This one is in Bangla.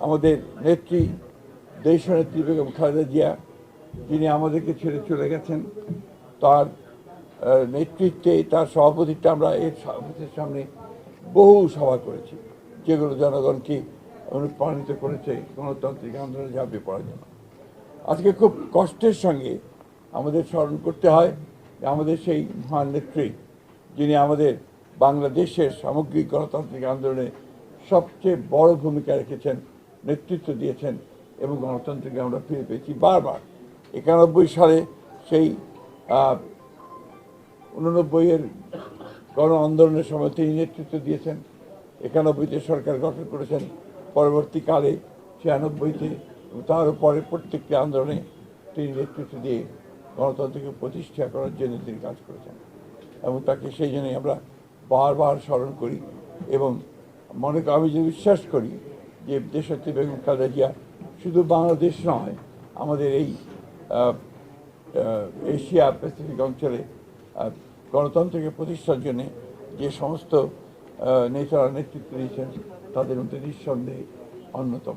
আমাদের নেত্রী দেশনেত্রী বেগম খালেদা জিয়া, যিনি আমাদেরকে ছেড়ে চলে গেছেন, তার নেতৃত্বে, তার সভাপতিত্বে আমরা এর অফিসের সামনে বহু সভা করেছি, যেগুলো জনগণকে অনুপ্রাণিত করেছে গণতান্ত্রিক আন্দোলনে ঝাঁপিয়ে পড়ার জন্য। আজকে খুব কষ্টের সঙ্গে আমাদের স্মরণ করতে হয় যে আমাদের সেই মহান নেত্রী, যিনি আমাদের বাংলাদেশের সামগ্রিক গণতান্ত্রিক আন্দোলনে সবচেয়ে বড় ভূমিকা রেখেছেন, নেতৃত্ব দিয়েছেন এবং গণতন্ত্রকে আমরা ফিরে পেয়েছি বারবার। 91 সালে সেই 89-এর গণ আন্দোলনের সময় তিনি নেতৃত্ব দিয়েছেন। 91-তে সরকার গঠন করেছেন, পরবর্তীকালে 96-তে এবং তারও পরে প্রত্যেকটি আন্দোলনে তিনি নেতৃত্ব দিয়ে গণতন্ত্রকে প্রতিষ্ঠা করার জন্য তিনি কাজ করেছেন এবং তাকে সেই জন্যই আমরা বারবার স্মরণ করি এবং আমি যে বিশ্বাস করি যে দেশনেত্রী বেগম খালেদা জিয়া শুধু বাংলাদেশ নয়, আমাদের এই এশিয়া প্যাসিফিক অঞ্চলে গণতন্ত্রকে প্রতিষ্ঠার জন্যে যে সমস্ত নেতারা নেতৃত্ব দিয়েছেন, তাদের মধ্যে নিঃসন্দেহে অন্যতম।